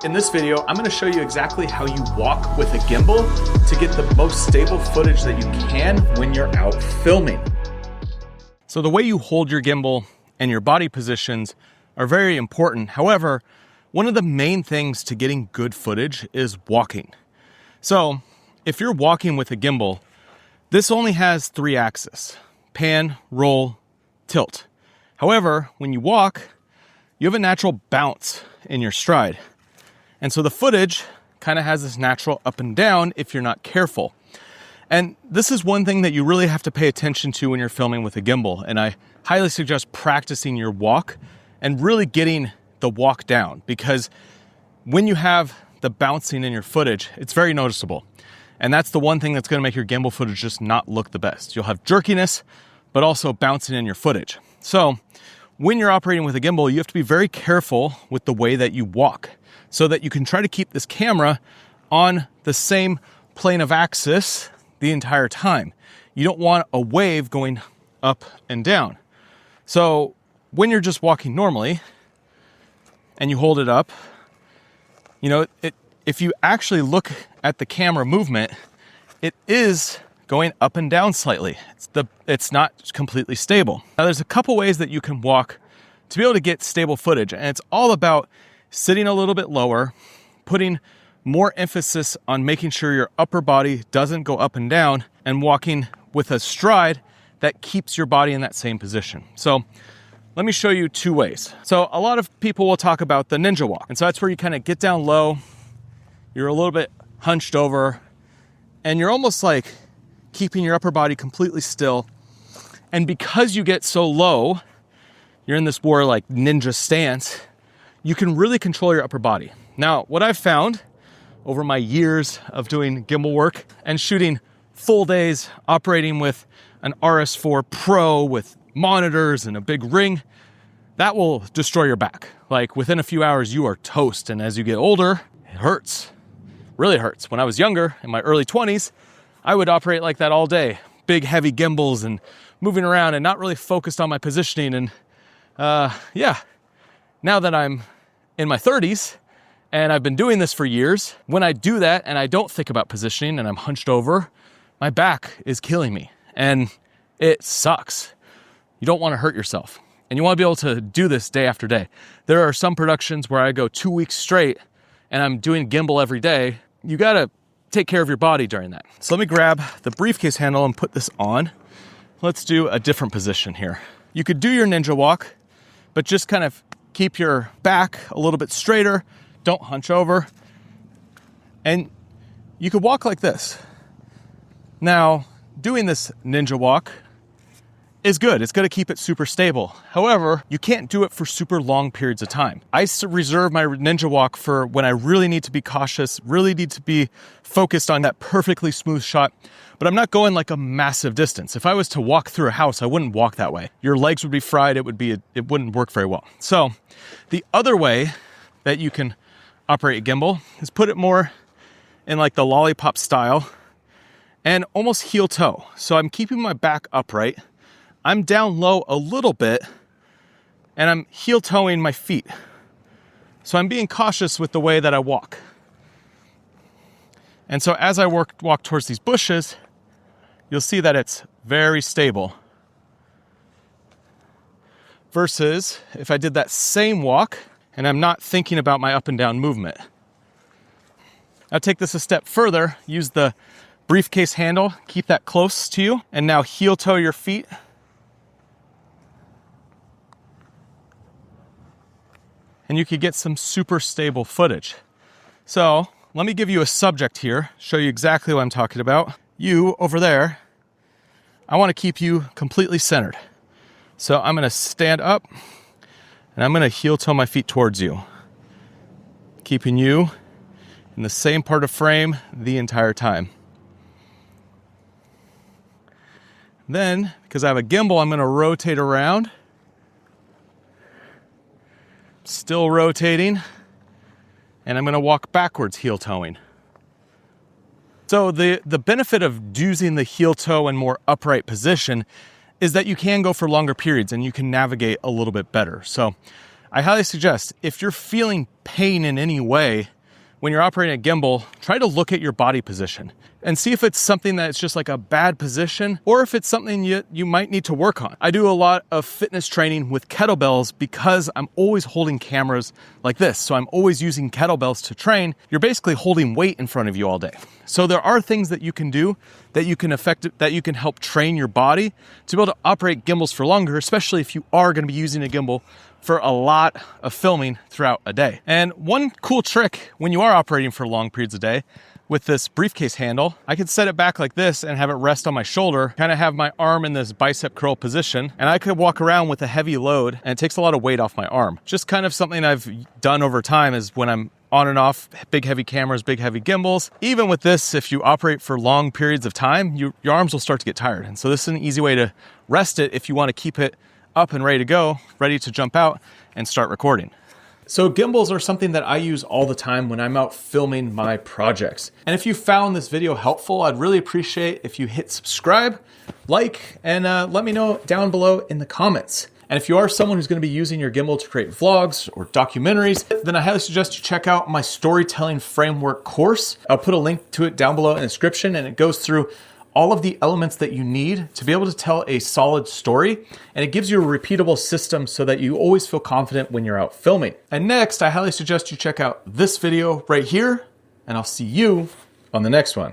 In this video, I'm going to show you exactly how you walk with a gimbal to get the most stable footage that you can when you're out filming. So the way you hold your gimbal and your body positions are very important. However, one of the main things to getting good footage is walking. So if you're walking with a gimbal, this only has 3 axes: pan, roll, tilt. However, when you walk, you have a natural bounce in your stride. And so the footage kind of has this natural up and down if you're not careful. And this is one thing that you really have to pay attention to when you're filming with a gimbal. And I highly suggest practicing your walk and really getting the walk down, because when you have the bouncing in your footage, it's very noticeable. And that's the one thing that's going to make your gimbal footage just not look the best. You'll have jerkiness, but also bouncing in your footage. So when you're operating with a gimbal, you have to be very careful with the way that you walk, so that you can try to keep this camera on the same plane of axis the entire time. You don't want a wave going up and down. So when you're just walking normally and you hold it up, if you actually look at the camera movement, it is going up and down slightly. It's not completely stable. Now there's a couple ways that you can walk to be able to get stable footage, and it's all about sitting a little bit lower, putting more emphasis on making sure your upper body doesn't go up and down, and walking with a stride that keeps your body in that same position. So let me show you 2 ways. So a lot of people will talk about the ninja walk. And so that's where you kind of get down low, you're a little bit hunched over, and you're almost like keeping your upper body completely still. And because you get so low, you're in this more like ninja stance, you can really control your upper body. Now, what I've found over my years of doing gimbal work and shooting full days, operating with an RS4 Pro with monitors and a big ring, that will destroy your back. Like within a few hours, you are toast. And as you get older, it hurts, really hurts. When I was younger, in my early 20s, I would operate like that all day. Big, heavy gimbals and moving around and not really focused on my positioning. And now that I'm in my 30s and I've been doing this for years, when I do that and I don't think about positioning and I'm hunched over, my back is killing me and it sucks. You don't want to hurt yourself, and you want to be able to do this day after day. There are some productions where I go 2 weeks straight and I'm doing gimbal every day. You got to take care of your body during that. So let me grab the briefcase handle and put this on. Let's do a different position here. You could do your ninja walk, but just kind of keep your back a little bit straighter. Don't hunch over. And you could walk like this. Now, doing this ninja walk is good. It's going to keep it super stable. However, you can't do it for super long periods of time. I reserve my ninja walk for when I really need to be cautious, really need to be focused on that perfectly smooth shot, but I'm not going like a massive distance. If I was to walk through a house, I wouldn't walk that way. Your legs would be fried. It wouldn't work very well. So the other way that you can operate a gimbal is put it more in like the lollipop style and almost heel toe. So I'm keeping my back upright. I'm down low a little bit and I'm heel toeing my feet. So I'm being cautious with the way that I walk. And so as I walk towards these bushes, you'll see that it's very stable. Versus if I did that same walk and I'm not thinking about my up and down movement. I'll take this a step further, use the briefcase handle, keep that close to you, and now heel toe your feet. And you could get some super stable footage. So let me give you a subject here, show you exactly what I'm talking about. You over there, I want to keep you completely centered. So I'm going to stand up and I'm going to heel toe my feet towards you, keeping you in the same part of frame the entire time. Then, because I have a gimbal, I'm going to rotate around. Still rotating, and I'm going to walk backwards heel toeing. So the benefit of using the heel toe and more upright position is that you can go for longer periods and you can navigate a little bit better. So I highly suggest if you're feeling pain in any way when you're operating a gimbal, try to look at your body position and see if it's something that's just like a bad position or if it's something you might need to work on. I do a lot of fitness training with kettlebells because I'm always holding cameras like this. So I'm always using kettlebells to train. You're basically holding weight in front of you all day. So there are things that you can do that you can help train your body to be able to operate gimbals for longer, especially if you are going to be using a gimbal for a lot of filming throughout a day. And one cool trick when you are operating for long periods of day with this briefcase handle, I could set it back like this and have it rest on my shoulder, kind of have my arm in this bicep curl position, and I could walk around with a heavy load and it takes a lot of weight off my arm. Just kind of something I've done over time is when I'm on and off big heavy cameras, big heavy gimbals. Even with this, if you operate for long periods of time, your arms will start to get tired. And so this is an easy way to rest it if you want to keep it up and ready to go, ready to jump out and start recording. So gimbals are something that I use all the time when I'm out filming my projects. And if you found this video helpful, I'd really appreciate if you hit subscribe, like, and let me know down below in the comments. And if you are someone who's going to be using your gimbal to create vlogs or documentaries, then I highly suggest you check out my storytelling framework course. I'll put a link to it down below in the description, and it goes through all of the elements that you need to be able to tell a solid story. And it gives you a repeatable system so that you always feel confident when you're out filming. And next, I highly suggest you check out this video right here, and I'll see you on the next one.